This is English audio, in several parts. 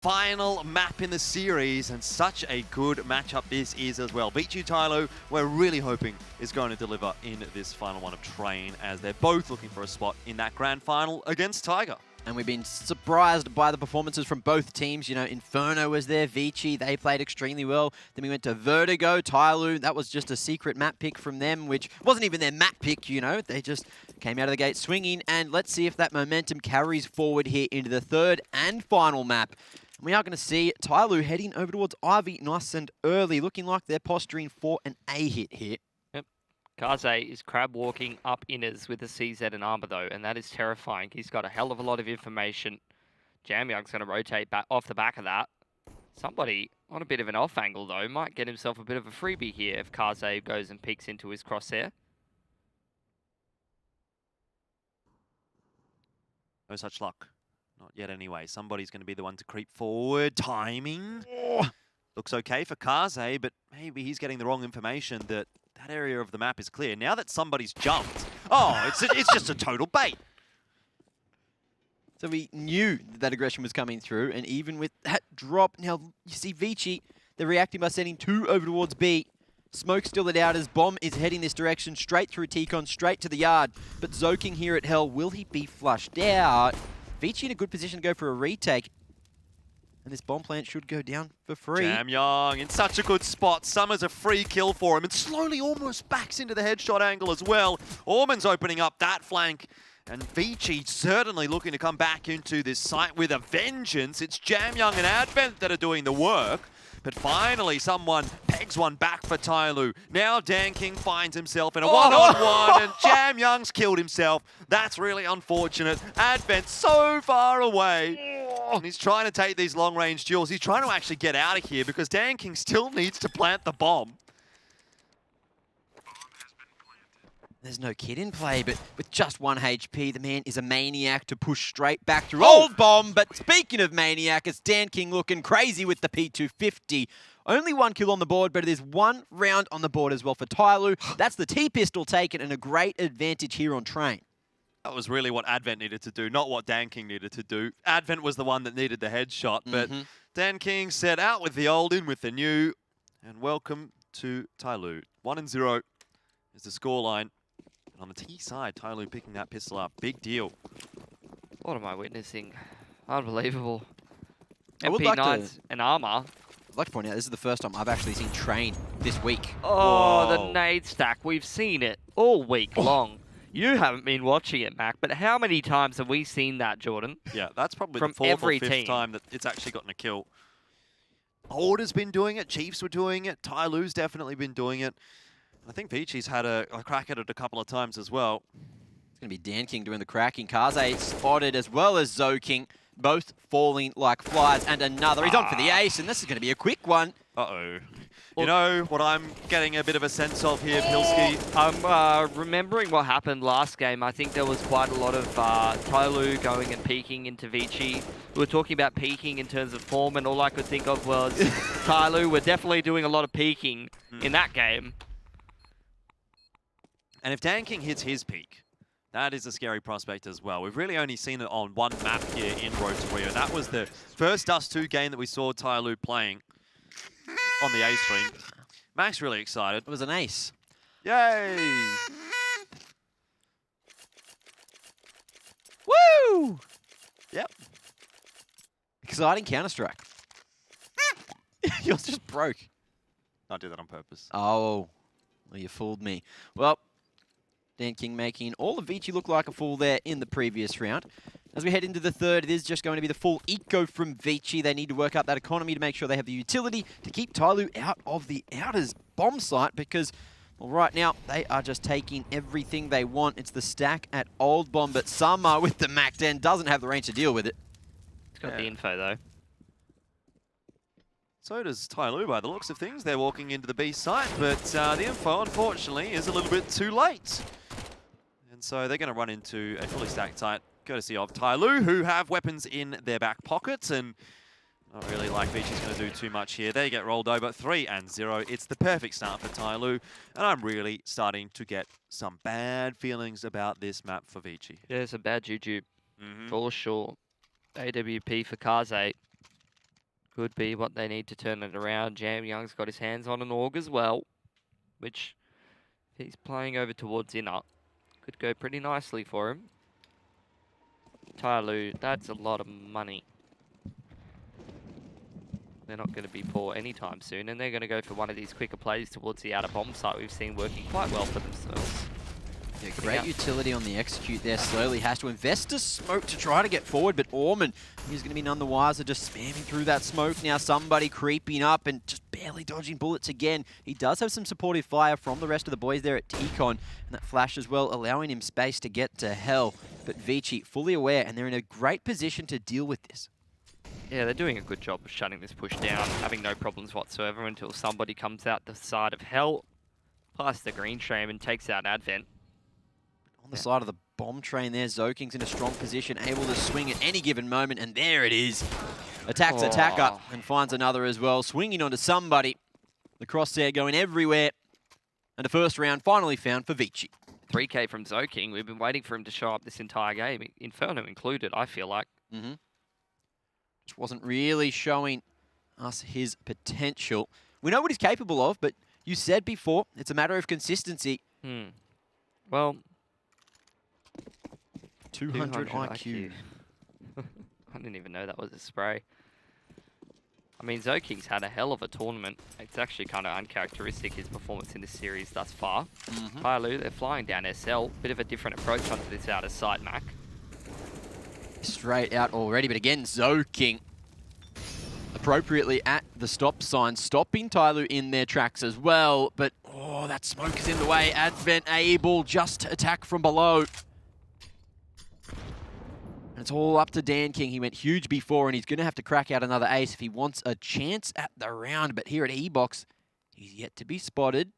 Final map in the series, and such a good matchup this is as well. ViCi TYLOO, we're really hoping is going to deliver in this final one of Train, as they're both looking for a spot in that grand final against Tiger. And we've been surprised by the performances from both teams. You know, Inferno was there, ViCi, they played extremely well. Then we went to Vertigo, TYLOO, that was just a secret map pick from them, which wasn't even their map pick, you know. They just came out of the gate swinging, and let's see if that momentum carries forward here into the third and final map. We are going to see TYLOO heading over towards Ivy nice and early, looking like they're posturing for an A hit here. Yep. Kaze is crab walking up inners with a CZ and armor though, and that is terrifying. He's got a hell of a lot of information. Jamyoung's going to rotate back off the back of that. Somebody on a bit of an off angle though might get himself a bit of a freebie here if Kaze goes and peeks into his crosshair. No such luck. Not yet anyway. Somebody's going to be the one to creep forward. Timing. Looks okay for Kaze, but maybe he's getting the wrong information that that area of the map is clear. Now that somebody's jumped, it's just a total bait. So we knew that aggression was coming through, and even with that drop, now you see ViCi, they're reacting by sending 2 over towards B. Smoke still at Outers. Bomb is heading this direction, straight through T-Con, straight to the yard. But Zoking here at Hell, will he be flushed out? ViCi in a good position to go for a retake. And this bomb plant should go down for free. Jamyoung in such a good spot. Summer's a free kill for him, and slowly almost backs into the headshot angle as well. Orman's opening up that flank. And ViCi certainly looking to come back into this site with a vengeance. It's Jamyoung and Advent that are doing the work. But finally, someone pegs one back for TYLOO. Now Dan King finds himself in a one-on-one, and Jamyoung's killed himself. That's really unfortunate. Advent so far away. And he's trying to take these long-range duels. He's trying to actually get out of here because Dan King still needs to plant the bomb. There's no kid in play, but with just 1 HP, the man is a maniac to push straight back through Old Bomb. But speaking of maniac, it's Dan King looking crazy with the P250. Only 1 kill on the board, but it is 1 round on the board as well for TYLOO. That's the T-pistol taken, and a great advantage here on Train. That was really what Advent needed to do, not what Dan King needed to do. Advent was the one that needed the headshot, but Dan King said out with the old, in with the new. And welcome to TYLOO. 1-0 is the scoreline. On the T side, TYLOO picking that pistol up. Big deal. What am I witnessing? Unbelievable. I would like MP9s and armor. I'd like to point out, this is the first time I've actually seen Train this week. Oh, Whoa. the nade stack. We've seen it all week long. You haven't been watching it, Mac, but how many times have we seen that, Jordan? Yeah, that's probably From the 4th every or 5th team. time that it's actually gotten a kill. Order's been doing it. Chiefs were doing it. TYLOO's definitely been doing it. I think ViCi's had a crack at it a couple of times as well. It's going to be Dan King doing the cracking. Kaze spotted as well as Zoking, both falling like flies. And another. He's on for the ace, and this is going to be a quick one. Uh-oh. You know what I'm getting a bit of a sense of here, Pilski? I'm remembering what happened last game. I think there was quite a lot of TYLOO going and peeking into ViCi. We were talking about peeking in terms of form, and all I could think of was TYLOO were definitely doing a lot of peeking in that game. And if Dan King hits his peak, that is a scary prospect as well. We've really only seen it on one map here in Rotaria. That was the first Dust 2 game that we saw TYLOO playing on the A stream. Mac's really excited. It was an ace. Yay! Woo! Yep. Exciting Counter-Strike. Yours just broke. I did that on purpose. Oh, well, you fooled me. Well, Dan King making all of ViCi look like a fool there in the previous round. As we head into the third, it is just going to be the full eco from ViCi. They need to work up that economy to make sure they have the utility to keep TYLOO out of the Outers bomb site because, well, right now, they are just taking everything they want. It's the stack at Old Bomb, but Summer with the Mac 10 doesn't have the range to deal with it. It's got the info, though. So does TYLOO by the looks of things. They're walking into the B site, but the info, unfortunately, is a little bit too late. And so they're going to run into a fully stacked site, courtesy of TYLOO, who have weapons in their back pockets, and not really like ViCi's going to do too much here. They get rolled over 3-0. It's the perfect start for TYLOO, and I'm really starting to get some bad feelings about this map for ViCi. Yeah, some bad juju, for sure. AWP for Kaze. Could be what they need to turn it around. Jam Young's got his hands on an AUG as well, which if he's playing over towards inner, could go pretty nicely for him. TYLOO, that's a lot of money. They're not going to be poor anytime soon, and they're going to go for one of these quicker plays towards the outer bomb site we've seen working quite well for themselves. Yeah, great utility on the execute there. Slowly has to invest a smoke to try to get forward, but Orman, he's going to be none the wiser, just spamming through that smoke now. Somebody creeping up and just barely dodging bullets again. He does have some supportive fire from the rest of the boys there at T-Con, and that flash as well, allowing him space to get to hell. But ViCi fully aware, and they're in a great position to deal with this. Yeah, they're doing a good job of shutting this push down, having no problems whatsoever until somebody comes out the side of hell, past the green stream and takes out Advent. On the side of the bomb train there, Zoking's in a strong position, able to swing at any given moment, and there it is. Attacks attacker and finds another as well, swinging onto somebody. The crosshair going everywhere, and the first round finally found for ViCi. 3K from Zoking. We've been waiting for him to show up this entire game, Inferno included, I feel like. Just wasn't really showing us his potential. We know what he's capable of, but you said before, it's a matter of consistency. Well, 200 IQ. I didn't even know that was a spray. I mean, Zoking's had a hell of a tournament. It's actually kind of uncharacteristic, his performance in this series thus far. TYLOO, they're flying down SL. Bit of a different approach onto this outer side, Mac. Straight out already, but again, Zoking appropriately at the stop sign, stopping TYLOO in their tracks as well. But, oh, that smoke is in the way. Advent able just to attack from below. And it's all up to Dan King. He went huge before, and he's going to have to crack out another ace if he wants a chance at the round. But here at E-Box, he's yet to be spotted.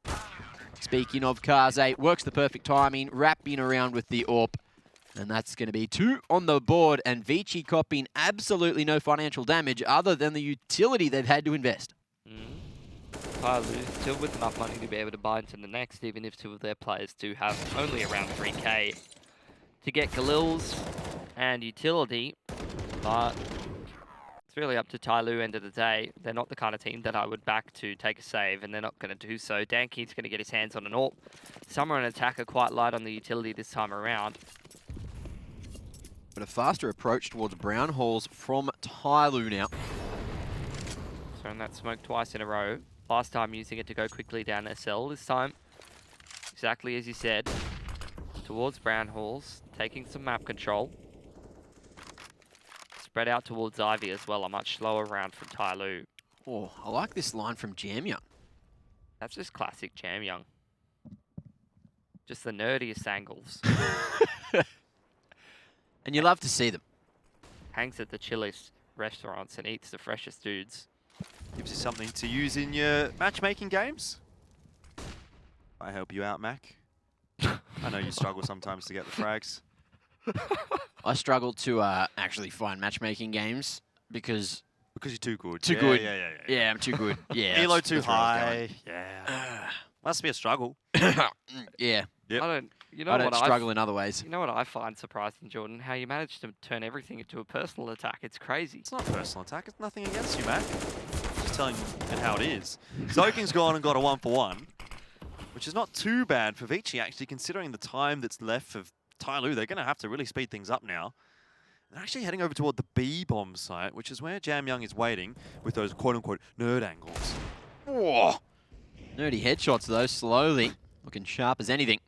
Speaking of Kaze, works the perfect timing, wrapping around with the AWP. And that's going to be 2 on the board, and ViCi copying absolutely no financial damage other than the utility they've had to invest. TYLOO still with enough money to be able to buy into the next, even if 2 of their players do have only around 3K to get Galils and utility, but it's really up to TYLOO end of the day. They're not the kind of team that I would back to take a save, and they're not going to do so. Dan King's going to get his hands on an AWP. Summer and Attack are quite light on the utility this time around. But a faster approach towards Brown Halls from TYLOO now. Throwing that smoke twice in a row. Last time using it to go quickly down SL. This time, exactly as you said, towards Brown Halls, taking some map control. Spread out towards Ivy as well, a much slower round from TYLOO. Oh, I like this line from Jam Young. That's just classic Jam Young. Just the nerdiest angles. And you love to see them. Hangs at the chillest restaurants and eats the freshest dudes. Gives you something to use in your matchmaking games. I help you out, Mac. I know you struggle sometimes to get the frags. I struggle to actually find matchmaking games because you're too good. Too good. Yeah, I'm too good. Yeah. Elo too high. Yeah. Must be a struggle. Yeah. Yep. I don't struggle in other ways. You know what I find surprising, Jordan? How you managed to turn everything into a personal attack. It's crazy. It's not a personal attack. It's nothing against you, Mac. Just telling you how it is. Zoking's gone and got a 1-for-1, which is not too bad for ViCi, actually, considering the time that's left for TYLOO. They're going to have to really speed things up now. They're actually heading over toward the B-bomb site, which is where Jam Young is waiting with those quote-unquote nerd angles. Whoa. Nerdy headshots, though, slowly. Looking sharp as anything.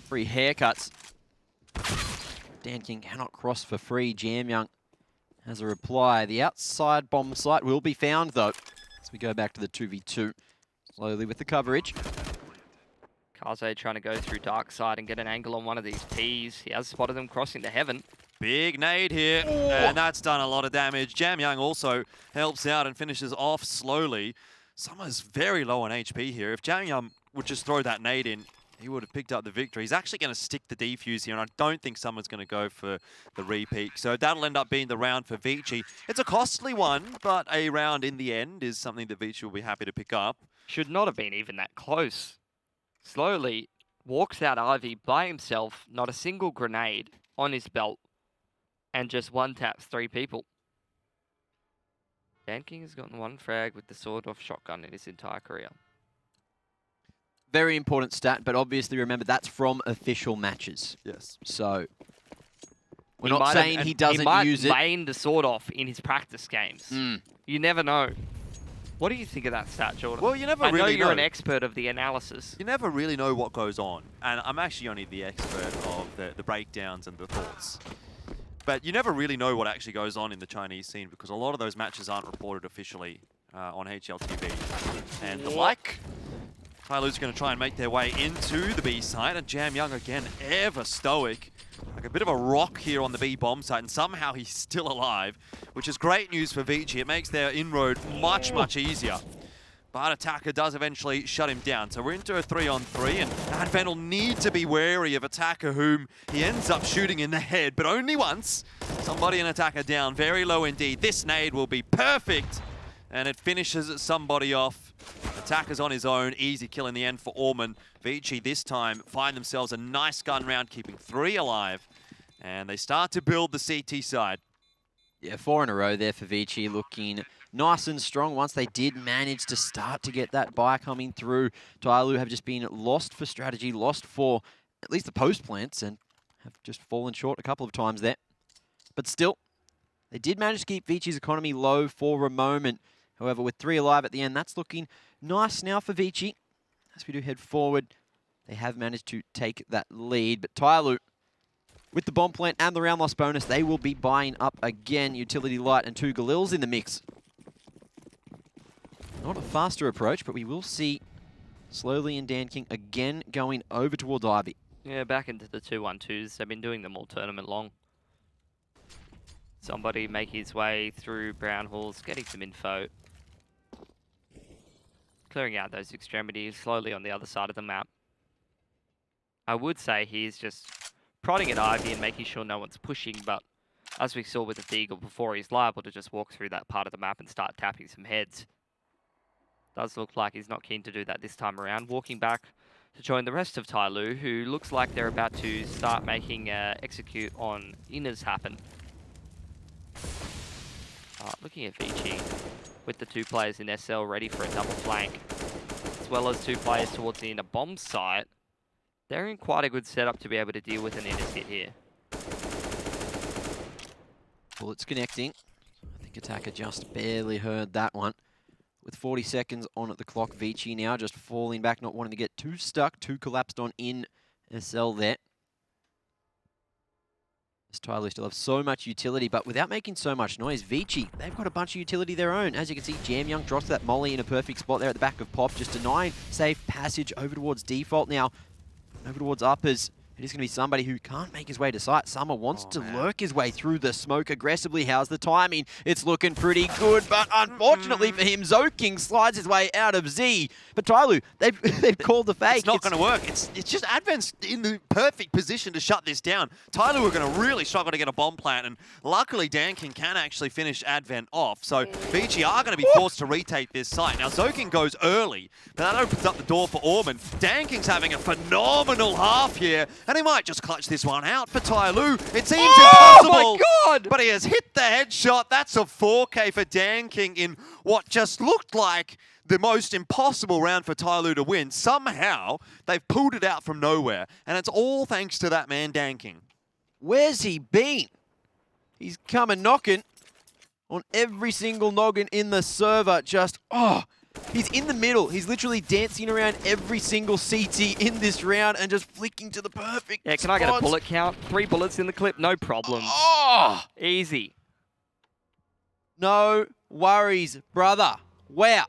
Free haircuts. Dan King cannot cross for free. Jam Young has a reply. The outside bomb site will be found, though, as we go back to the 2v2. Slowly with the coverage. Kaze trying to go through dark side and get an angle on one of these Ps. He has spotted them crossing to heaven. Big nade here, and that's done a lot of damage. Jam Young also helps out and finishes off slowly. Summer's very low on HP here. If Jam Young would just throw that nade in, he would have picked up the victory. He's actually going to stick the defuse here, and I don't think Summer's going to go for the repeat. So that'll end up being the round for ViCi. It's a costly one, but a round in the end is something that ViCi will be happy to pick up. Should not have been even that close. Slowly walks out Ivy by himself, not a single grenade on his belt, and just one-taps 3 people. Dan King has gotten 1 frag with the sawed-off shotgun in his entire career. Very important stat, but obviously remember that's from official matches. Yes. So we're He not might saying have, he and doesn't he might use it. main the sawed-off in his practice games. Mm. You never know. What do you think of that stat, Jordan? Well, you never I know really you're an expert of the analysis. You never really know what goes on, and I'm actually only the expert of the breakdowns and the thoughts. But you never really know what actually goes on in the Chinese scene because a lot of those matches aren't reported officially on HLTV. And the like, TYLOO's going to try and make their way into the B site, and Jam Young again, ever stoic. Like a bit of a rock here on the B bomb site, and somehow he's still alive, which is great news for ViCi. It makes their inroad much, much easier. But Attacker does eventually shut him down. So we're into a 3-on-3, and Advent will need to be wary of Attacker, whom he ends up shooting in the head, but only once. Somebody in Attacker down, very low indeed. This nade will be perfect, and it finishes somebody off. Attacker's on his own, easy kill in the end for Orman. ViCi this time find themselves a nice gun round, keeping 3 alive, and they start to build the CT side. Yeah, 4 in a row there for ViCi, looking nice and strong once they did manage to start to get that buy coming through. TYLOO have just been lost for strategy, lost for at least the post plants, and have just fallen short a couple of times there. But still, they did manage to keep ViCi's economy low for a moment. However, with 3 alive at the end, that's looking nice now for ViCi. As we do head forward, they have managed to take that lead, but TYLOO, with the bomb plant and the round loss bonus, they will be buying up again. Utility Light and 2 Galils in the mix. Not a faster approach, but we will see Slowly and Dan King again going over towards Ivy. Yeah, back into the 2-1-2s. They've been doing them all tournament long. Somebody make his way through Brown Halls, getting some info. Clearing out those extremities slowly on the other side of the map. I would say he's just prodding at Ivy and making sure no one's pushing, but as we saw with the Deagle before, he's liable to just walk through that part of the map and start tapping some heads. Does look like he's not keen to do that this time around. Walking back to join the rest of TYLOO, who looks like they're about to start making execute on inners happen. Looking at ViCi with the 2 players in SL ready for a double flank, as well as 2 players towards the inner bomb site. They're in quite a good setup to be able to deal with an inners hit here. Bullets connecting. I think Attacker just barely heard that one. With 40 seconds on at the clock, ViCi now just falling back, not wanting to get too stuck, too collapsed on in SL there. As TYLOO still have so much utility, but without making so much noise, ViCi, they've got a bunch of utility of their own. As you can see, Jam Young drops that molly in a perfect spot there at the back of Pop, just denying safe passage over towards default now. Over towards uppers. It is going to be somebody who can't make his way to sight. Summer wants to lurk his way through the smoke aggressively. How's the timing? It's looking pretty good, but unfortunately for him, Zoking slides his way out of Z. But TYLOO, they've called the fake. It's not going to work. It's just Advent's in the perfect position to shut this down. TYLOO are going to really struggle to get a bomb plant, and luckily Dan King can actually finish Advent off. So ViCi are going to be forced to retake this site. Now Zoking goes early, but that opens up the door for Orman. Dan King's having a phenomenal half here, and he might just clutch this one out for TYLOO. It seems impossible. Oh my God! But he has hit the headshot. That's a 4K for Dan King in what just looked like the most impossible round for TYLOO to win. Somehow, they've pulled it out from nowhere, and it's all thanks to that man, Dan King. Where's he been? He's coming knocking on every single noggin in the server. Just, he's in the middle. He's literally dancing around every single CT in this round and just flicking to the perfect Yeah, can I get a spots. bullet count? 3 bullets in the clip, no problem. Easy. No worries, brother. Wow.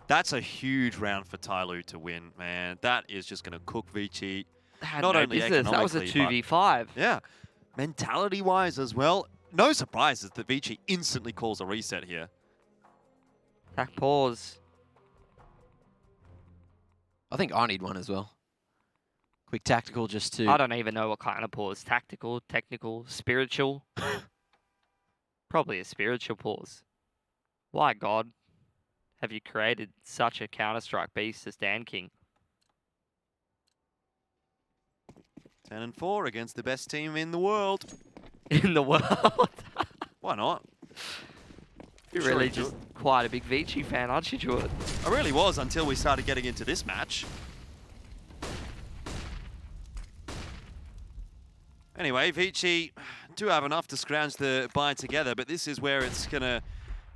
That's a huge round for TYLOO to win, man. That is just going to cook ViCi. Had Not no only business. That was a economically, 2v5. Yeah, mentality-wise as well. No surprises that ViCi instantly calls a reset here. Attack pause. I think I need one as well. Quick tactical just to... I don't even know what kind of pause. Tactical, technical, spiritual. Probably a spiritual pause. Why, God, have you created such a Counter-Strike beast as Dan King? 10-4 against the best team in the world. In the world. Why not? You Sure really he do just it. quite a big ViCi fan, aren't you, Jordan? I really was until we started getting into this match. Anyway, ViCi do have enough to scrounge the buy together, but this is where it's going to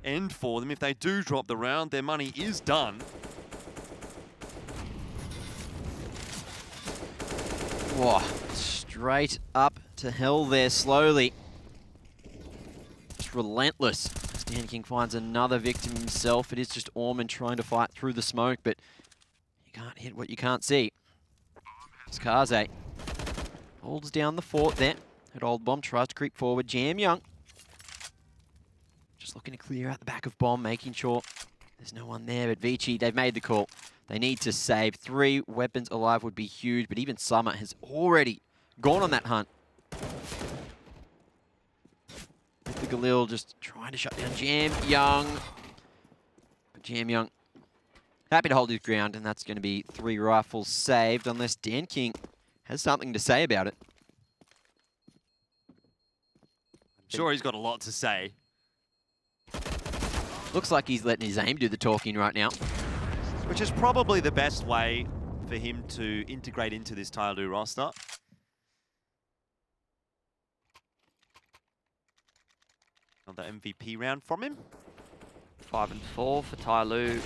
end for them. If they do drop the round, their money is done. Whoa, straight up to hell there slowly. Just relentless. Stan King finds another victim himself. It is just Orman trying to fight through the smoke, but you can't hit what you can't see. It's Kaze. Holds down the fort there. That old bomb tries to creep forward. Jam Young just looking to clear out the back of bomb, making sure there's no one there. But ViCi, they've made the call. They need to save. 3 weapons alive would be huge, but even Summer has already gone on that hunt. With the Galil just trying to shut down Jam Young. But Jam Young happy to hold his ground, and that's going to be 3 rifles saved, unless Dan King has something to say about it. I'm sure he's got a lot to say. Looks like he's letting his aim do the talking right now. Which is probably the best way for him to integrate into this TYLOO roster. Another MVP round from him. 5 and 4 for TYLOO.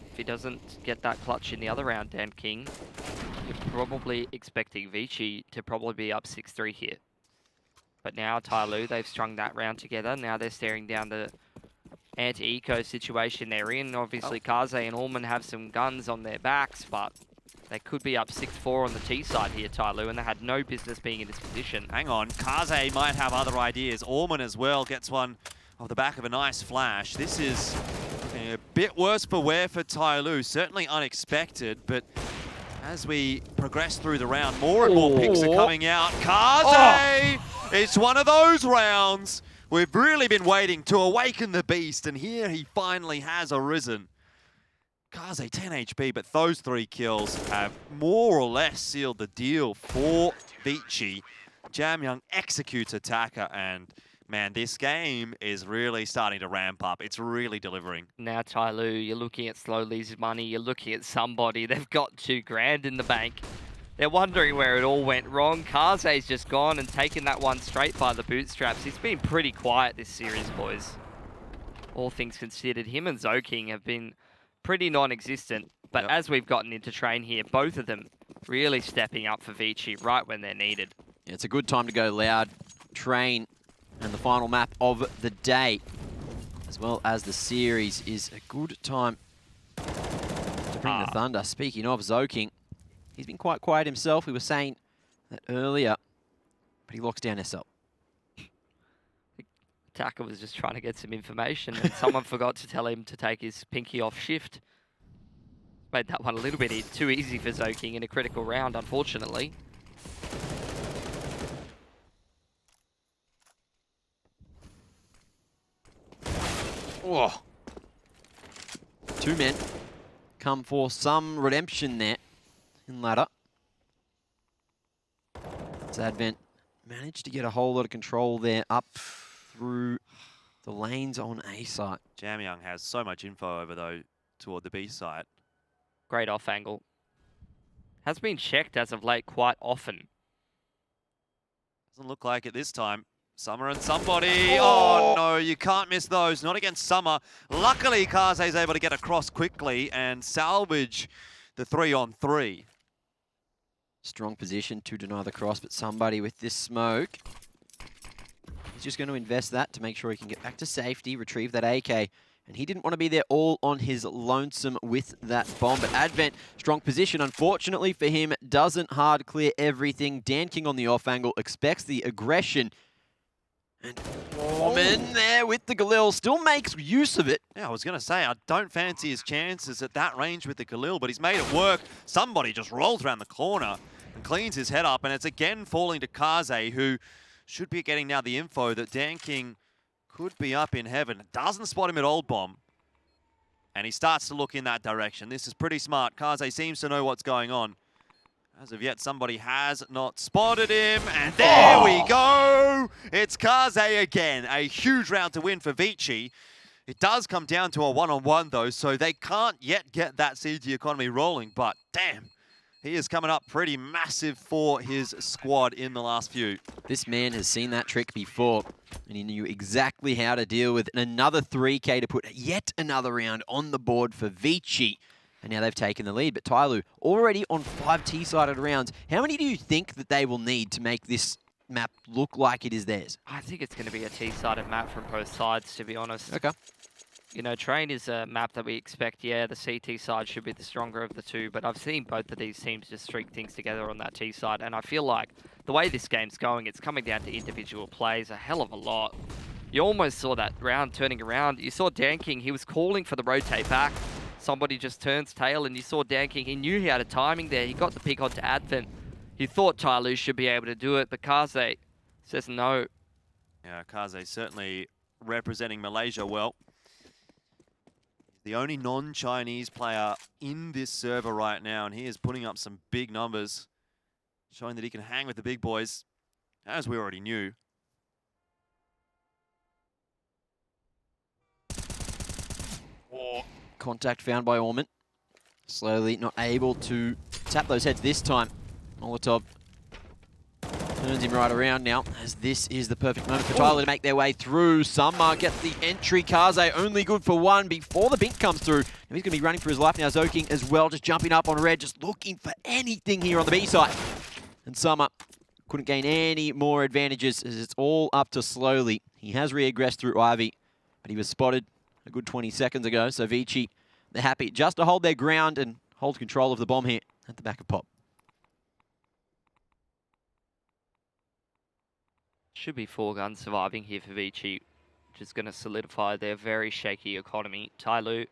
If he doesn't get that clutch in the other round, Dan King, you're probably expecting ViCi to probably be up 6-3 here. But now TYLOO, they've strung that round together. Now they're staring down the anti-eco situation they're in. Obviously, Kaze and Orman have some guns on their backs, but they could be up 6-4 on the T side here, TYLOO, and they had no business being in this position. Hang on, Kaze might have other ideas. Orman as well gets one off the back of a nice flash. This is a bit worse for wear for TYLOO. Certainly unexpected, but as we progress through the round, more and more picks are coming out. Kaze! It's one of those rounds. We've really been waiting to awaken the beast, and here he finally has arisen. Kaze 10 HP, but those 3 kills have more or less sealed the deal for ViCi. Jam Young executes attacker, and man, this game is really starting to ramp up. It's really delivering. Now TYLOO, you're looking at Slowly's money, you're looking at somebody, they've got $2 grand in the bank. They're wondering where it all went wrong. Kaze's just gone and taken that one straight by the bootstraps. He's been pretty quiet this series, boys. All things considered, him and Zoking have been pretty non-existent. But as we've gotten into train here, both of them really stepping up for ViCi right when they're needed. Yeah, it's a good time to go loud. Train and the final map of the day, as well as the series, is a good time to bring the thunder. Speaking of Zoking, he's been quite quiet himself. We were saying that earlier, but he locks down SL. Attacker was just trying to get some information, and someone forgot to tell him to take his pinky off shift. Made that one a little bit too easy for Zoking in a critical round, unfortunately. Oh. 2 men come for some redemption there in ladder. It's Advent managed to get a whole lot of control there up through the lanes on A site. Jam Young has so much info over, though, toward the B site. Great off angle. Has been checked as of late quite often. Doesn't look like it this time. Summer and somebody. Oh, no, you can't miss those. Not against Summer. Luckily, Kaze's able to get across quickly and salvage the 3-on-3. Strong position to deny the cross, but somebody with this smoke, he's just going to invest that to make sure he can get back to safety, retrieve that AK. And he didn't want to be there all on his lonesome with that bomb. But Advent, strong position, unfortunately for him, doesn't hard clear everything. Dan King on the off angle expects the aggression. And Orman there with the Galil still makes use of it. Yeah, I was going to say, I don't fancy his chances at that range with the Galil, but he's made it work. Somebody just rolls around the corner and cleans his head up, and it's again falling to Kaze, who should be getting now the info that Dan King could be up in heaven. Doesn't spot him at Old Bomb, and he starts to look in that direction. This is pretty smart. Kaze seems to know what's going on. As of yet, somebody has not spotted him, and there we go! It's Kaze again. A huge round to win for ViCi. It does come down to a one-on-one, though, so they can't yet get that CT economy rolling, but damn, he is coming up pretty massive for his squad in the last few. This man has seen that trick before, and he knew exactly how to deal with another 3K to put yet another round on the board for ViCi. And now they've taken the lead, but TYLOO already on 5 T-sided rounds. How many do you think that they will need to make this map look like it is theirs? I think it's going to be a T-sided map from both sides, to be honest. Okay. You know, Train is a map that we expect, yeah, the CT side should be the stronger of the two, but I've seen both of these teams just streak things together on that T side, and I feel like the way this game's going, it's coming down to individual plays a hell of a lot. You almost saw that round turning around. You saw DanKing, he was calling for the rotate back. Somebody just turns tail, and you saw DanKing, he knew he had a timing there. He got the pick onto Advent. He thought TYLOO should be able to do it, but Kaze says no. Yeah, Kaze certainly representing Malaysia well. The only non-Chinese player in this server right now, and he is putting up some big numbers, showing that he can hang with the big boys, as we already knew. Oh, contact found by Orman. Slowly not able to tap those heads this time. Molotov turns him right around now, as this is the perfect moment for TYLOO to make their way through. Summer gets the entry. Kaze only good for one before the Bink comes through. And he's going to be running for his life now. Zoking as well, just jumping up on red, just looking for anything here on the B side. And Summer couldn't gain any more advantages, as it's all up to Slowly. He has reaggressed through Ivy, but he was spotted a good 20 seconds ago. So ViCi, they're happy just to hold their ground and hold control of the bomb here at the back of Pop. Should be 4 guns surviving here for ViCi, which is going to solidify their very shaky economy. TYLOO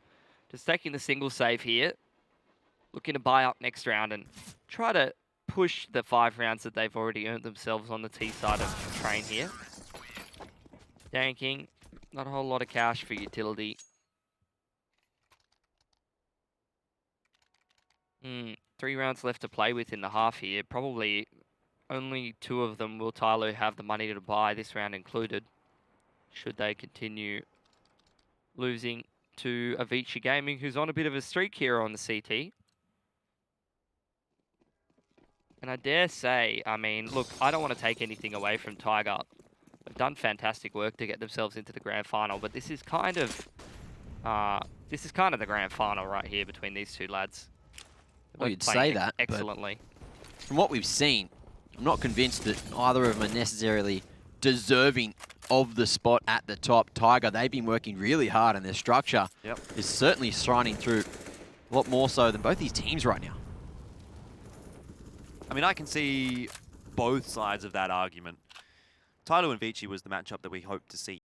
just taking the single save here, looking to buy up next round and try to push the 5 rounds that they've already earned themselves on the T side of Train here. DanKing, not a whole lot of cash for utility. 3 rounds left to play with in the half here. Probably only 2 of them will TYLOO have the money to buy, this round included, should they continue losing to a ViCi Gaming, who's on a bit of a streak here on the CT. And I dare say, I mean, look, I don't want to take anything away from Tiger. They've done fantastic work to get themselves into the grand final, but this is kind of the grand final right here between these two lads. Well, you'd say that, excellently. From what we've seen, I'm not convinced that either of them are necessarily deserving of the spot at the top. Tiger, they've been working really hard, and their structure is certainly shining through a lot more so than both these teams right now. I mean, I can see both sides of that argument. TYLOO and ViCi was the matchup that we hoped to see.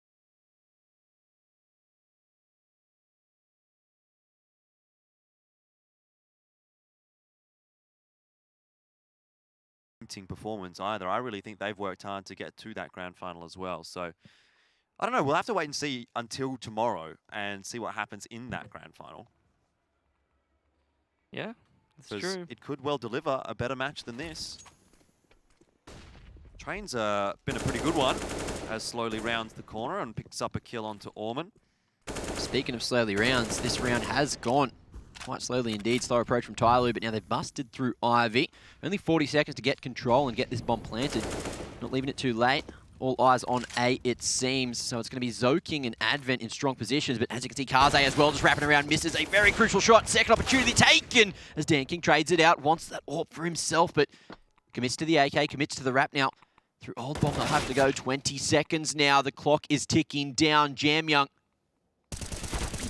Performance either. I really think they've worked hard to get to that grand final as well. So I don't know. We'll have to wait and see until tomorrow and see what happens in that grand final. Yeah, that's true. It could well deliver a better match than this. Train's been a pretty good one, as Slowly rounds the corner and picks up a kill onto Orman. Speaking of Slowly rounds, this round has gone quite slowly indeed. Slow approach from TYLOO, but now they've busted through Ivy. Only 40 seconds to get control and get this bomb planted. Not leaving it too late. All eyes on A, it seems. So it's going to be Zoking and Advent in strong positions. But as you can see, Kaze as well, just wrapping around, misses a very crucial shot. Second opportunity taken as DanKing trades it out. Wants that AWP for himself, but commits to the AK, commits to the wrap now. Through Old Bomb, they'll have to go 20 seconds now. The clock is ticking down. Jamyoung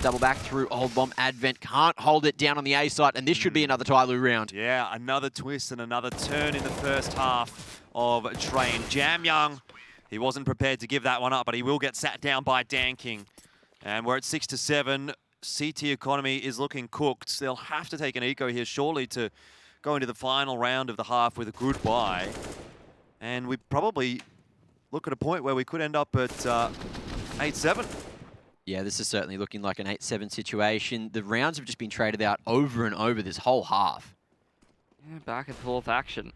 double back through Old Bomb. Advent can't hold it down on the A side, and this should be another TYLOO round. Yeah, another twist and another turn in the first half of Train. Jamyoung, he wasn't prepared to give that one up, but he will get sat down by DanKing. And we're at 6-7. CT economy is looking cooked. They'll have to take an eco here surely to go into the final round of the half with a good buy. And we probably look at a point where we could end up at 8-7. Yeah, this is certainly looking like an 8-7 situation. The rounds have just been traded out over and over this whole half. Yeah, back and forth action.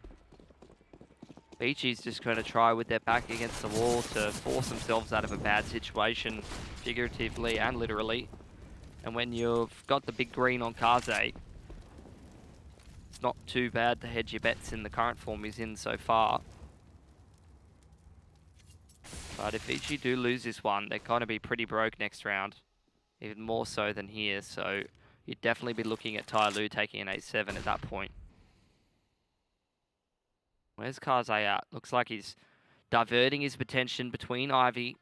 ViCi's just going to try with their back against the wall to force themselves out of a bad situation, figuratively and literally. And when you've got the big green on Kaze, it's not too bad to hedge your bets in the current form he's in so far. But if ViCi do lose this one, they're going to be pretty broke next round, even more so than here. So you'd definitely be looking at TYLOO taking an 8-7 at that point. Where's Kaze at? Looks like he's diverting his attention between Ivy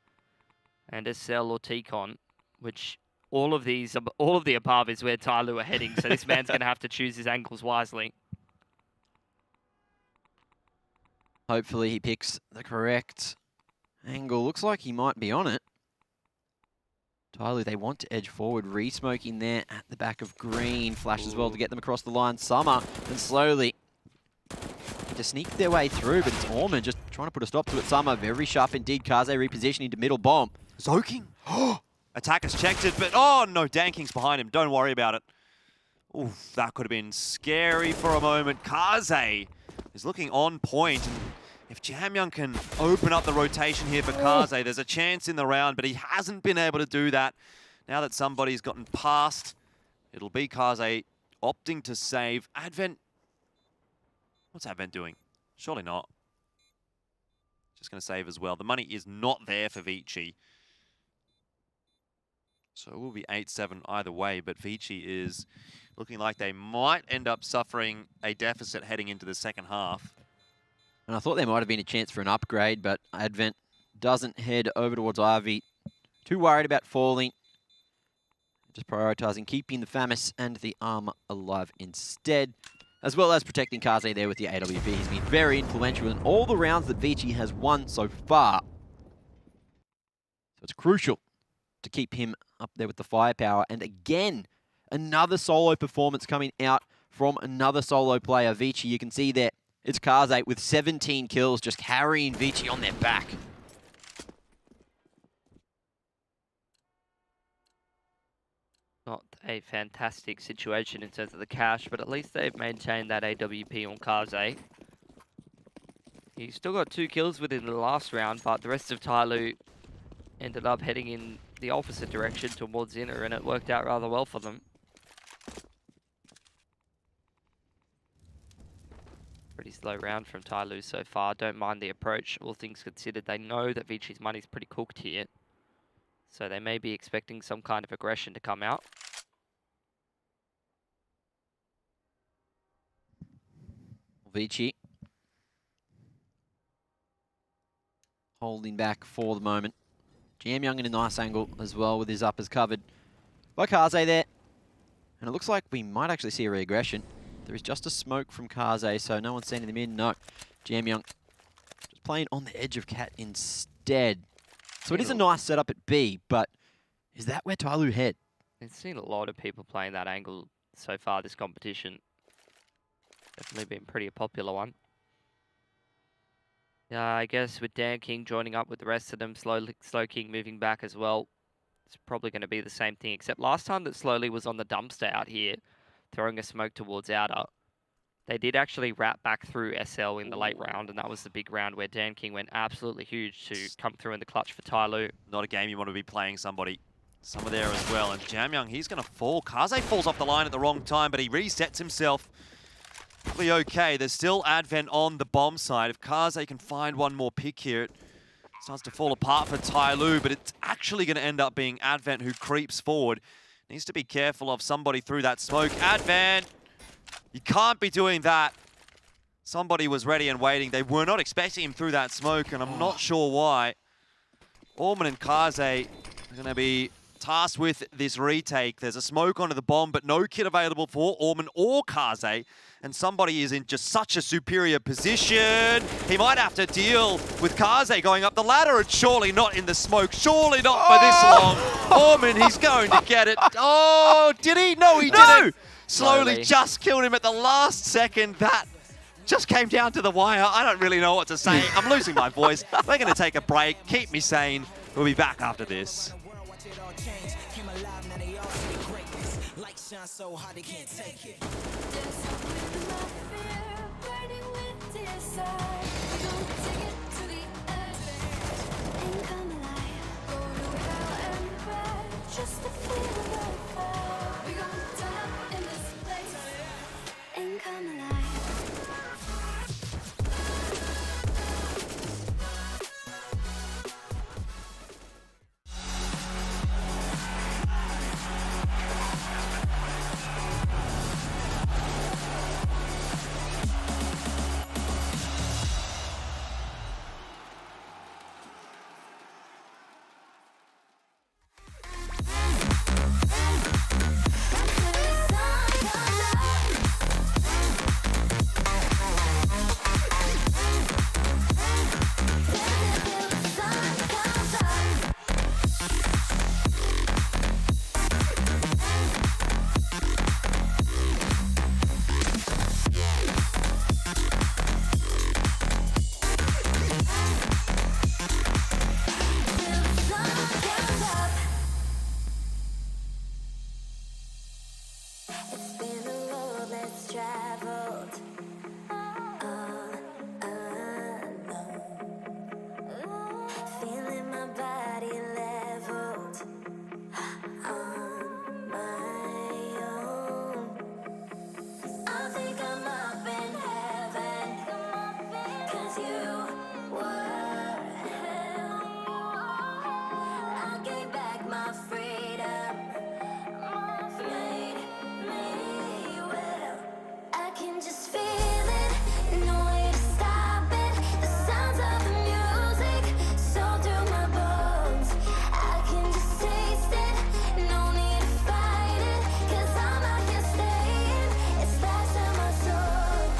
and SL or T-Con, which all of the above is where TYLOO are heading. So this man's going to have to choose his angles wisely. Hopefully he picks the correct angle. Looks like he might be on it. TYLOO, they want to edge forward. Re-smoking there at the back of green. Flash as well to get them across the line. Summer, and slowly to sneak their way through, but it's Orman just trying to put a stop to it. Summer, very sharp indeed. Kaze repositioning to middle bomb. Zoking. Attacker's checked it, but oh no, Danking's behind him. Don't worry about it. Oof, that could have been scary for a moment. Kaze is looking on point. And if Jamyoung can open up the rotation here for Kaze, there's a chance in the round, but he hasn't been able to do that. Now that somebody's gotten past, it'll be Kaze opting to save. Advent. What's Advent doing? Surely not. Just going to save as well. The money is not there for ViCi. So it will be 8-7 either way, but ViCi is looking like they might end up suffering a deficit heading into the second half. And I thought there might have been a chance for an upgrade, but Advent doesn't head over towards Ivy. Too worried about falling. Just prioritising keeping the FAMAS and the armor alive instead, as well as protecting Kaze there with the AWP. He's been very influential in all the rounds that ViCi has won so far. So it's crucial to keep him up there with the firepower. And again, another solo performance coming out from another solo player. ViCi, you can see there, it's Kaze with 17 kills, just carrying ViCi on their back. Not a fantastic situation in terms of the cash, but at least they've maintained that AWP on Kaze. He's still got 2 kills within the last round, but the rest of TYLOO ended up heading in the opposite direction towards inner, and it worked out rather well for them. Pretty slow round from TYLOO so far. Don't mind the approach, all things considered. They know that ViCi's money's pretty cooked here, so they may be expecting some kind of aggression to come out. ViCi holding back for the moment. Jamyoung in a nice angle as well with his uppers covered by Kaze there. And it looks like we might actually see a re-aggression. There is just a smoke from Kaze, so no one's sending them in. No, Jamyoung just playing on the edge of Cat instead. So it is a nice setup at B, but is that where TYLOO head? I've seen a lot of people playing that angle so far this competition. Definitely been pretty a popular one. I guess with Dan King joining up with the rest of them, Slow King moving back as well. It's probably going to be the same thing, except last time that Slowly was on the dumpster out here, throwing a smoke towards outer. They did actually wrap back through SL in the late round, and that was the big round where Dan King went absolutely huge to come through in the clutch for TYLOO. Not a game you want to be playing somebody. Summer there as well, and Jamyoung, he's going to fall. Kaze falls off the line at the wrong time, but he resets himself. Probably okay. There's still Advent on the bomb side. If Kaze can find one more pick here, it starts to fall apart for TYLOO, but it's actually going to end up being Advent who creeps forward. Needs to be careful of somebody through that smoke. Advent, you can't be doing that. Somebody was ready and waiting. They were not expecting him through that smoke, and I'm not sure why. Orman and Kaze are going to be tasked with this retake. There's a smoke onto the bomb, but no kit available for Orman or Kaze. And somebody is in just such a superior position. He might have to deal with Kaze going up the ladder, and surely not in the smoke. Surely not for this long. Orman, he's going to get it. Oh, did he? No, he didn't. Slowly just killed him at the last second. That just came down to the wire. I don't really know what to say. I'm losing my voice. We're going to take a break. Keep me sane. We'll be back after this. Light shine so hot they can't take it. Just to feel the fire. We gon' turn up in this place and come alive. It's been a road less traveled, all alone. Feeling my body leveled on my own. I think I'm up in heaven, 'cause you were hell. I gave back my freedom. I can just feel it, no way to stop it. The sounds of the music, so through my bones. I can just taste it, no need to fight it. 'Cause I'm out here staying, it's back to my soul.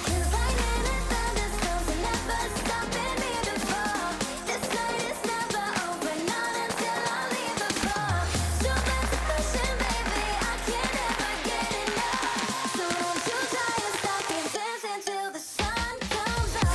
'Cause lightning and thunderstorms are never stopping me before. This night is never over, not until I leave the floor. So back to pushing, baby, I can't ever get enough. So won't you try and stop and dance until the sun comes up.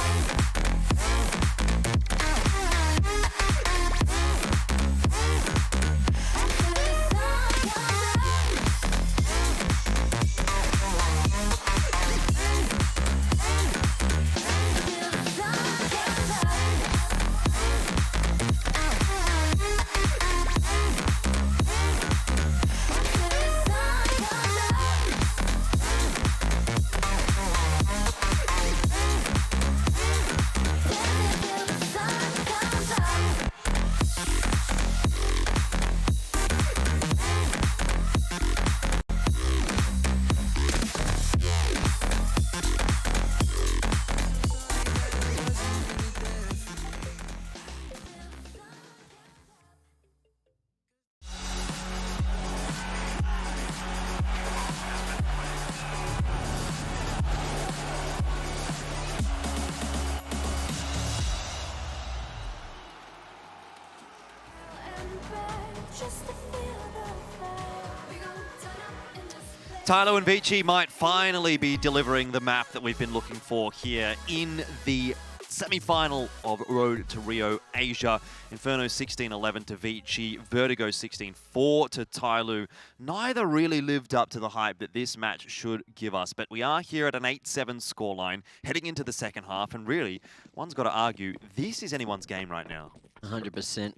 Just to feel the fire. We gon' turn up in this place. TYLOO and ViCi might finally be delivering the map that we've been looking for here in the semi-final of Road to Rio Asia. Inferno 16-11 to ViCi, Vertigo 16-4 to TYLOO. Neither really lived up to the hype that this match should give us, but we are here at an 8-7 scoreline, heading into the second half, and really, one's got to argue, this is anyone's game right now. 100%.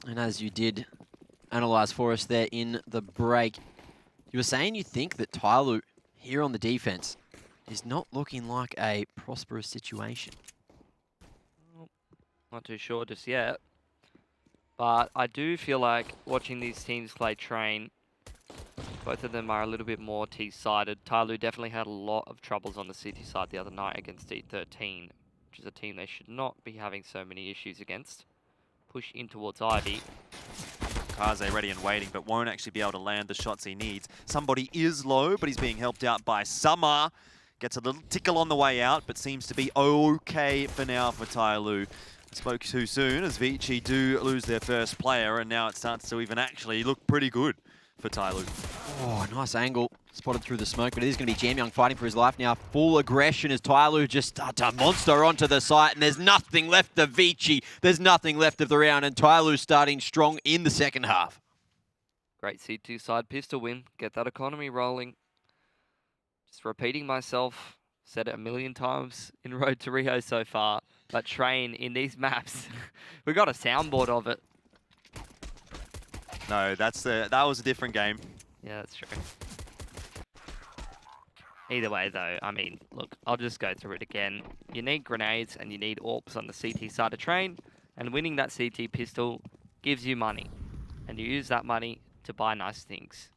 And as you did analyze for us there in the break, you were saying you think that TYLOO here on the defense is not looking like a prosperous situation. Not too sure just yet. But I do feel like watching these teams play train, both of them are a little bit more T-sided. TYLOO definitely had a lot of troubles on the City side the other night against D13, which is a team they should not be having so many issues against. Push in towards Ivy. Kaze ready and waiting, but won't actually be able to land the shots he needs. Somebody is low, but he's being helped out by Summer. Gets a little tickle on the way out, but seems to be okay for now for TYLOO. Spoke too soon, as ViCi do lose their first player, and now it starts to even actually look pretty good for TYLOO. Oh, nice angle. Spotted through the smoke, but it is going to be Jamyoung fighting for his life now. Full aggression as TYLOO just start to monster onto the site, and there's nothing left of ViCi. There's nothing left of the round, and TYLOO starting strong in the second half. Great C2 side pistol win. Get that economy rolling. Just repeating myself. Said it a million times in Road to Rio so far. But train in these maps. We got a soundboard of it. No, that was a different game. Yeah, that's true. Either way, though, I mean, look, I'll just go through it again. You need grenades and you need AWPs on the CT side of train. And winning that CT pistol gives you money. And you use that money to buy nice things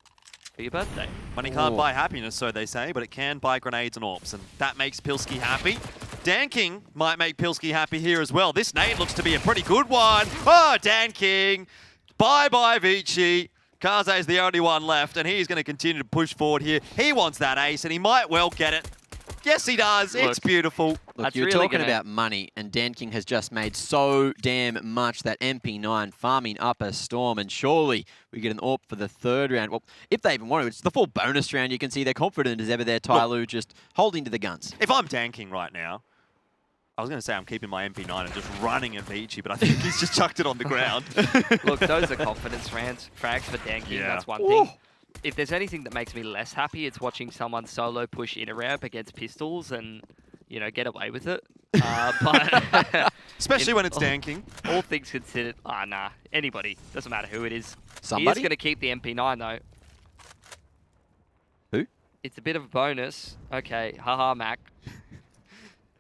for your birthday. Money can't buy happiness, so they say, but it can buy grenades and AWPs, and that makes Pilski happy. Dan King might make Pilski happy here as well. This nade looks to be a pretty good one. Oh, Dan King. Bye-bye, ViCi. Kaze is the only one left, and he's going to continue to push forward here. He wants that ace, and he might well get it. Yes, he does. It's beautiful. Look, you're really talking about money, and Dan King has just made so damn much. That MP9 farming up a storm, and surely we get an AWP for the third round. Well, if they even want to, it's the full bonus round. You can see they're confident as ever there. TYLOO just holding to the guns. If I'm Dan King right now, I was going to say I'm keeping my MP9 and just running at ViCi, but I think he's just chucked it on the ground. Look, those are confidence frags for Dan King. Yeah. That's one thing. If there's anything that makes me less happy, it's watching someone solo push in a ramp against pistols and, you know, get away with it. But Especially when it's Dan King. All things considered, nah, anybody. Doesn't matter who it is. Somebody? He is going to keep the MP9, though. Who? It's a bit of a bonus. Okay, haha, Mac.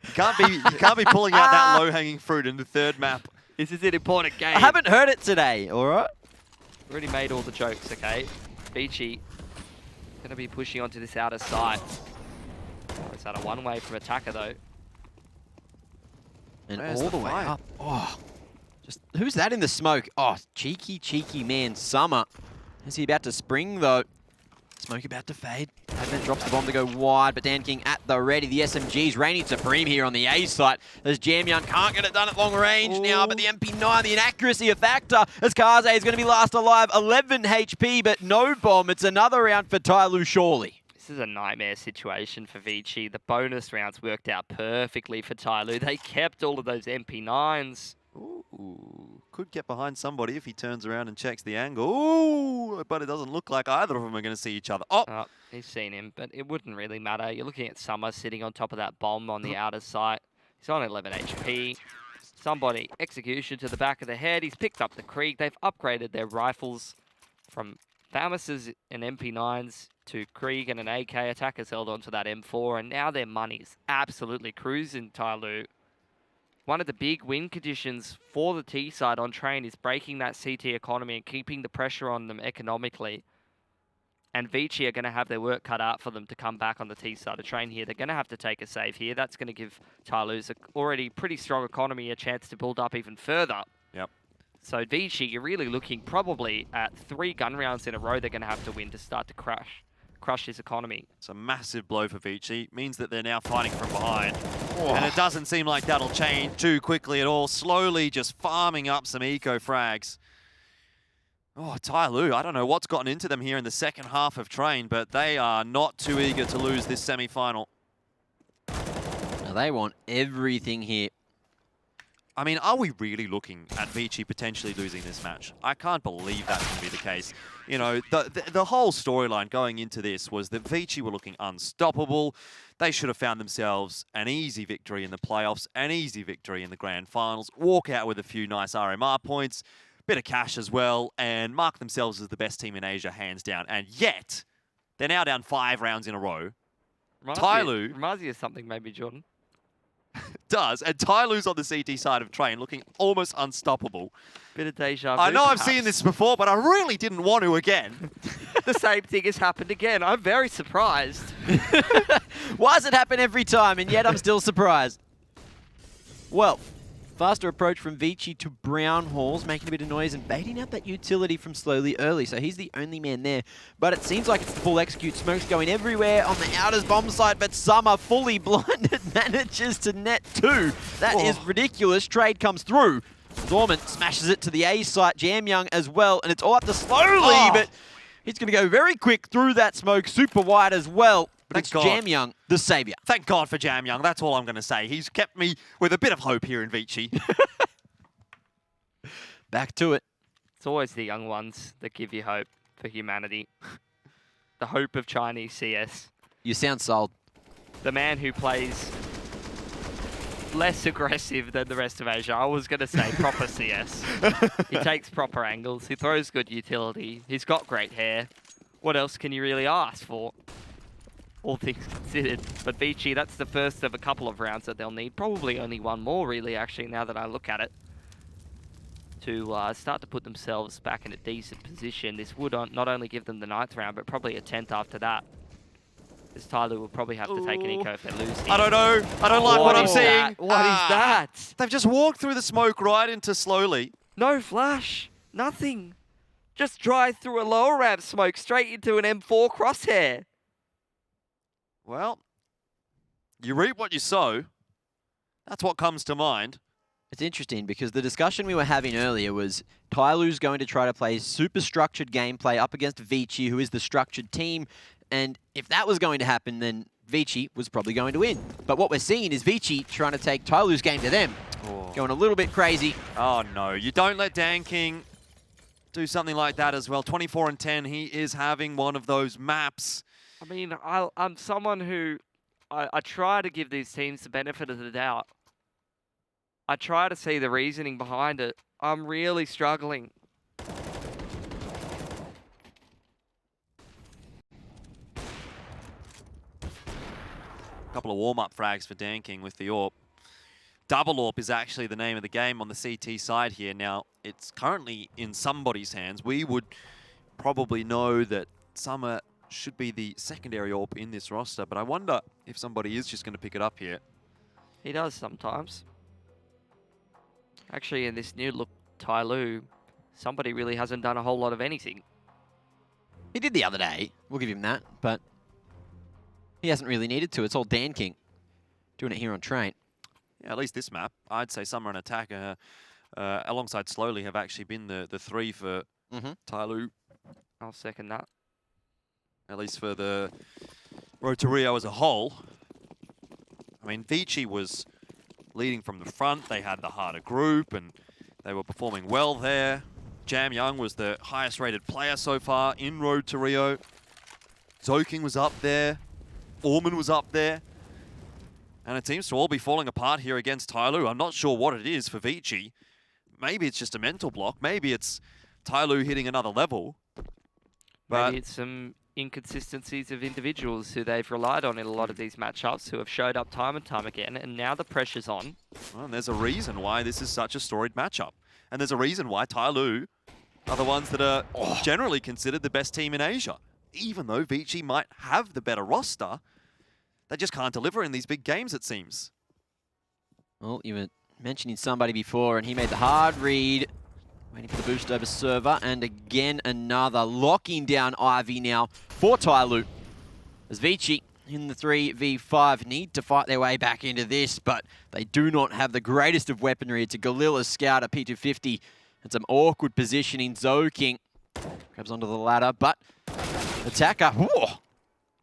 You can't be pulling out that low-hanging fruit in the third map. This is an important game. I haven't heard it today, all right? Already made all the jokes, okay? ViCi going to be pushing onto this outer side. Oh, is that a one-way from attacker, though? And Where's all the the way fight? up. Oh, just who's that in the smoke? Oh, cheeky man, Summer. Is he about to spring, though? Smoke about to fade. Advent drops the bomb to go wide, but Dan King at the ready. The SMG's reigning supreme here on the A site. As Jamyoung can't get it done at long range now, but the MP9, the inaccuracy a factor. As Kaze is going to be last alive, 11 HP, but no bomb. It's another round for TYLOO, surely. This is a nightmare situation for ViCi. The bonus rounds worked out perfectly for TYLOO. They kept all of those MP9s. Ooh, could get behind somebody if he turns around and checks the angle. Ooh, but it doesn't look like either of them are going to see each other. Oh, He's seen him, but it wouldn't really matter. You're looking at Summer sitting on top of that bomb on the outer site. He's on 11 HP. Somebody, execution to the back of the head. He's picked up the Krieg. They've upgraded their rifles from Famuses and MP9s to Krieg and an AK. Attackers held onto that M4, and now their money's absolutely cruising, TYLOO. One of the big win conditions for the T side on train is breaking that CT economy and keeping the pressure on them economically. And ViCi are going to have their work cut out for them to come back on the T side of train here. They're going to have to take a save here. That's going to give TYLOO's already pretty strong economy a chance to build up even further. Yep. So ViCi, you're really looking probably at 3 gun rounds in a row they're going to have to win to start to crush this economy. It's a massive blow for ViCi. Means that they're now fighting from behind. And it doesn't seem like that'll change too quickly at all. Slowly just farming up some eco frags. Oh, TYLOO, I don't know what's gotten into them here in the second half of train, but they are not too eager to lose this semi-final. Now they want everything here. I mean, are we really looking at ViCi potentially losing this match? I can't believe that can be the case. You know, the whole storyline going into this was that ViCi were looking unstoppable. They should have found themselves an easy victory in the playoffs, an easy victory in the grand finals, walk out with a few nice RMR points, bit of cash as well, and mark themselves as the best team in Asia, hands down. And yet, they're now down 5 rounds in a row. TYLOO Reminds you of something maybe, Jordan. does, and TYLOO's on the CT side of train looking almost unstoppable. Bit of deja vu, I know I've perhaps. seen this before, but I really didn't want to again. The same thing has happened again. I'm very surprised. Why does it happen every time, and yet I'm still surprised? Well, faster approach from ViCi to Brown Halls, making a bit of noise and baiting out that utility from Slowly early. So he's the only man there. But it seems like it's the full execute. Smoke's going everywhere on the outer's bomb site, but Summer, fully blinded, manages to net 2. That is ridiculous. Trade comes through. Dormant smashes it to the A site. Jamyoung as well, and it's all up to Slowly, but he's going to go very quick through that smoke, super wide as well. But it's Jamyoung, the saviour. Thank God for Jamyoung. That's all I'm going to say. He's kept me with a bit of hope here in ViCi. Back to it. It's always the young ones that give you hope. for humanity. The hope of Chinese CS. You sound sold. The man who plays less aggressive than the rest of Asia. I was going to say proper CS. He takes proper angles. He throws good utility. He's got great hair. What else can you really ask for? All things considered. But ViCi, that's the first of a couple of rounds that they'll need. Probably only one more, really, actually, now that I look at it. To start to put themselves back in a decent position. This would not only give them the 9th round, but probably a 10th after that. This TYLOO will probably have to take an eco if they lose here. I don't know. I don't like what I'm seeing. What is that? They've just walked through the smoke right into slowly. No flash. Nothing. Just drive through a lower ramp smoke straight into an M4 crosshair. Well, you reap what you sow. That's what comes to mind. It's interesting because the discussion we were having earlier was TYLOO's going to try to play super structured gameplay up against ViCi, who is the structured team. And if that was going to happen, then ViCi was probably going to win. But what we're seeing is ViCi trying to take TYLOO's game to them. Going a little bit crazy. Oh, no. You don't let Dan King do something like that as well. 24 and 10. He is having one of those maps. I mean, I'm someone who... I try to give these teams the benefit of the doubt. I try to see the reasoning behind it. I'm really struggling. Couple of warm-up frags for Dan King with the AWP. Double AWP is actually the name of the game on the CT side here. Now, it's currently in somebody's hands. We would probably know that Summer should be the secondary AWP in this roster, but I wonder if somebody is just going to pick it up here. He does sometimes. Actually, in this new look TYLOO, somebody really hasn't done a whole lot of anything. He did the other day. We'll give him that, but he hasn't really needed to. It's all Dan King doing it here on Train. Yeah, at least this map, I'd say Summer and Attacker alongside Slowly have actually been the three for TYLOO. I'll second that. At least for the Road to Rio as a whole. I mean, ViCi was leading from the front. They had the harder group and they were performing well there. Jam Young was the highest rated player so far in Road to Rio. Zoking was up there. Orman was up there. And it seems to all be falling apart here against TYLOO. I'm not sure what it is for ViCi. Maybe it's just a mental block. Maybe it's TYLOO hitting another level. But maybe it's some inconsistencies of individuals who they've relied on in a lot of these matchups, who have showed up time and time again, and now the pressure's on. Well, and there's a reason why this is such a storied matchup. And there's a reason why TYLOO are the ones that are generally considered the best team in Asia. Even though ViCi might have the better roster, they just can't deliver in these big games, it seems. Well, you were mentioning somebody before, and he made the hard read. Waiting for the boost over server, and again another locking down Ivy now for TYLOO. As ViCi in the 3v5 need to fight their way back into this, but they do not have the greatest of weaponry. It's a Galila Scout, a P250, and some awkward positioning. Zoking grabs onto the ladder, but Attacker, whoa,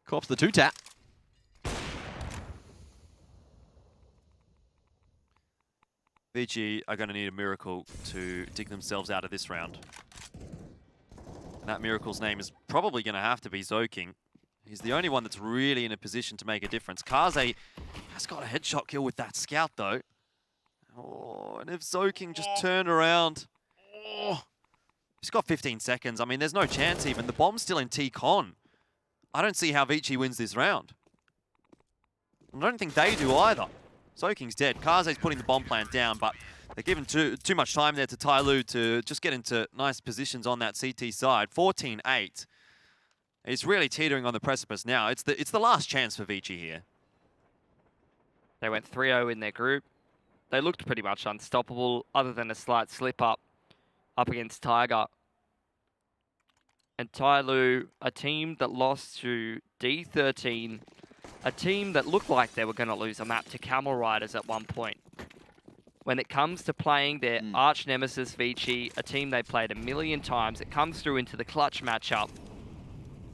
cops the 2-tap. ViCi are going to need a miracle to dig themselves out of this round. And that miracle's name is probably going to have to be Zoking. He's the only one that's really in a position to make a difference. Kaze has got a headshot kill with that scout, though. Oh, and if Zoking just turned around... Oh, he's got 15 seconds. I mean, there's no chance even. The bomb's still in T-Con. I don't see how ViCi wins this round. I don't think they do either. Zoking's dead. Kaze's putting the bomb plant down, but they're giving too much time there to TYLOO to just get into nice positions on that CT side. 14-8. It's really teetering on the precipice now. It's the last chance for ViCi here. They went 3-0 in their group. They looked pretty much unstoppable, other than a slight slip-up against Tiger. And TYLOO, a team that lost to D13, a team that looked like they were going to lose a map to Camel Riders at one point. When it comes to playing their arch nemesis ViCi, a team they played a million times, it comes through into the clutch matchup,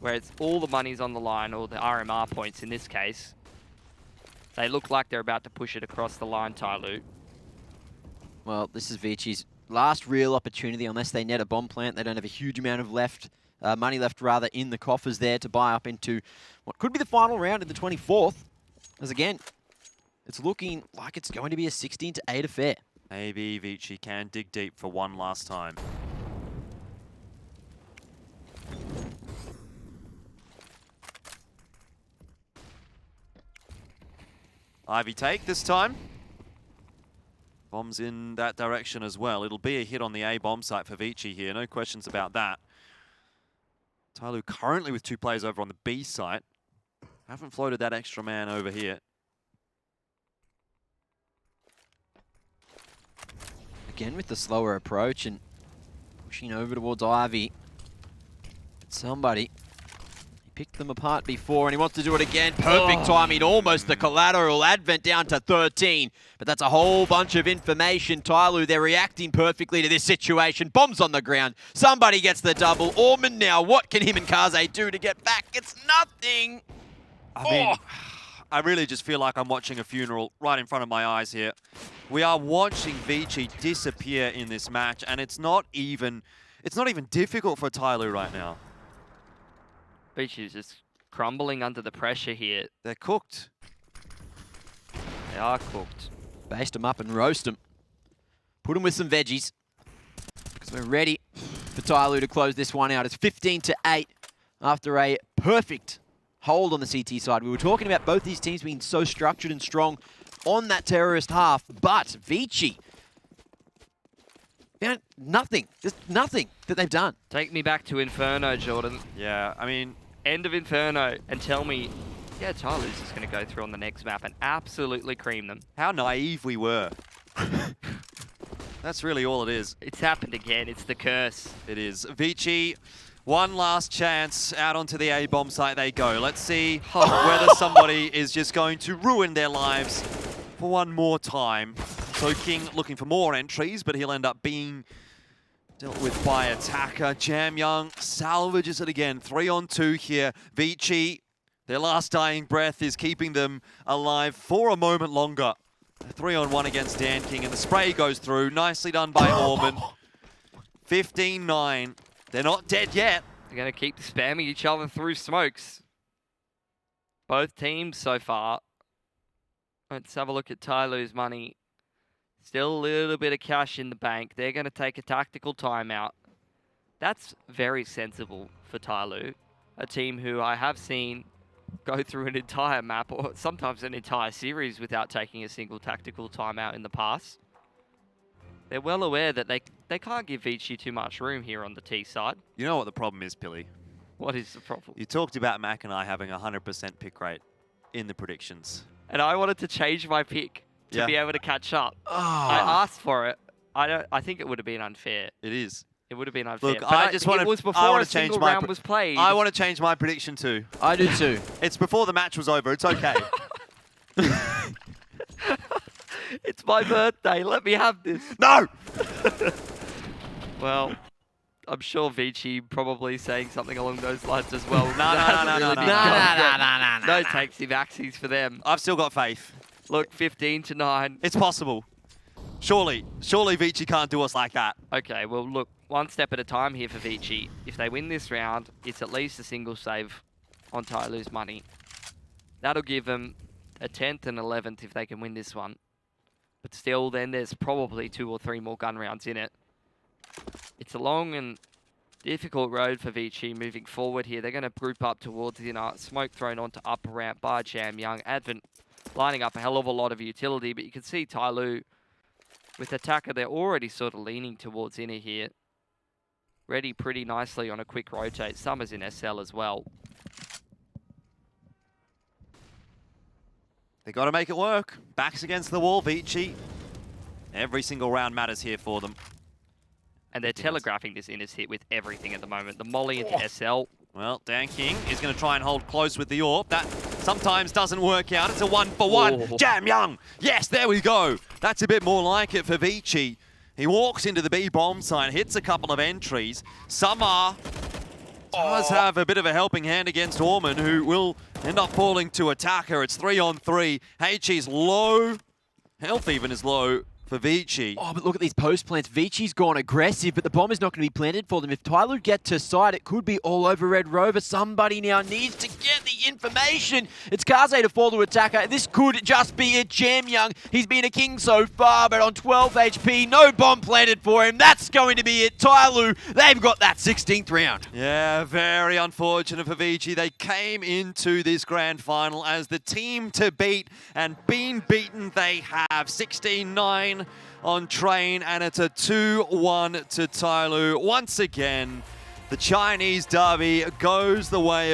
where it's all the money's on the line, or the RMR points in this case. They look like they're about to push it across the line, TYLOO. Well, this is ViCi's last real opportunity. Unless they net a bomb plant, they don't have a huge amount of left money left rather in the coffers there to buy up into what could be the final round in the 24th. As again, it's looking like it's going to be a 16-8 affair. Maybe ViCi can dig deep for one last time. Ivy take this time. Bombs in that direction as well. It'll be a hit on the A bomb site for ViCi here, no questions about that. TYLOO currently with 2 players over on the B site. Haven't floated that extra man over here. Again with the slower approach and pushing over towards Ivy. But somebody, he picked them apart before and he wants to do it again. Perfect timing, almost the collateral. Advent down to 13, but that's a whole bunch of information. TYLOO, they're reacting perfectly to this situation. Bombs on the ground. Somebody gets the double. Orman now, what can him and Kaze do to get back? It's nothing. I mean, I really just feel like I'm watching a funeral right in front of my eyes here. We are watching ViCi disappear in this match, and it's not even difficult for TYLOO right now. ViCi is just crumbling under the pressure here. They're cooked. They are cooked. Baste them up and roast them. Put them with some veggies. Because we're ready for TYLOO to close this one out. It's 15-8 after a perfect hold on the CT side. We were talking about both these teams being so structured and strong on that terrorist half, but ViCi found nothing. Just nothing that they've done. Take me back to Inferno, Jordan. Yeah, I mean, End of Inferno, and tell me, yeah, TYLOO's just going to go through on the next map and absolutely cream them. how naive we were. That's really all it is. It's happened again. It's the curse. It is. ViCi, one last chance. Out onto the A bomb site they go. Let's see whether somebody is just going to ruin their lives for one more time. So King looking for more entries, but he'll end up being dealt with by attacker. Jam Young salvages it again. 3-on-2 here. ViCi, their last dying breath is keeping them alive for a moment longer. 3-on-1 against Dan King, and the spray goes through. Nicely done by Orman. 15-9. They're not dead yet. They're going to keep spamming each other through smokes. Both teams so far. Let's have a look at TYLOO's money. Still a little bit of cash in the bank. They're going to take a tactical timeout. That's very sensible for TYLOO, a team who I have seen go through an entire map or sometimes an entire series without taking a single tactical timeout in the past. They're well aware that they can't give ViCi too much room here on the T side. You know what the problem is, Pilly? What is the problem? You talked about Mac and I having a 100% pick rate in the predictions. And I wanted to change my pick to be able to catch up. Oh. I asked for it. I think it would have been unfair. It is. It would have been unfair. Look, But I just want it was to before a change single my round was played. I want to change my prediction too. I do too. It's before the match was over. It's okay. It's my birthday. Let me have this. No! Well, I'm sure ViCi probably saying something along those lines as well. No. No taxi vaxies for them. I've still got faith. Look, 15-9. It's possible. Surely ViCi can't do us like that. Okay, well, look, one step at a time here for ViCi. If they win this round, it's at least a single save on TYLOO's money. That'll give them a 10th and 11th if they can win this one. But still, then there's probably 2 or 3 more gun rounds in it. It's a long and difficult road for ViCi moving forward here. They're going to group up towards the inner. Smoke thrown onto upper ramp by Jam Young. Advent lining up a hell of a lot of utility, but you can see TYLOO with attacker, they're already sort of leaning towards inner here. Ready pretty nicely on a quick rotate. Summer's in SL as well. They got to make it work. Backs against the wall, ViCi. Every single round matters here for them. And they're telegraphing this Innis hit with everything at the moment. The molly into SL. Well, Dan King is going to try and hold close with the AWP. That sometimes doesn't work out. It's a 1-for-1. Oh. Jam Young. Yes, there we go. That's a bit more like it for ViCi. He walks into the B bomb site, hits a couple of entries. Summer does have a bit of a helping hand against Orman, who will end up falling to attacker. It's 3-on-3. HE's low. Health even is low. for ViCi. Oh, but look at these post plants. ViCi's gone aggressive, but the bomb is not going to be planted for them. If TYLOO get to side, it could be all over Red Rover. Somebody now needs to get the information. It's Kaze to fall to attacker. This could just be it. Jam Young, he's been a king so far, but on 12 HP, no bomb planted for him. That's going to be it. TYLOO, they've got that 16th round. Yeah, very unfortunate for ViCi. They came into this grand final as the team to beat, and being beaten they have. 16-9 on Train, and it's a 2-1 to TYLOO. Once again, the Chinese derby goes the way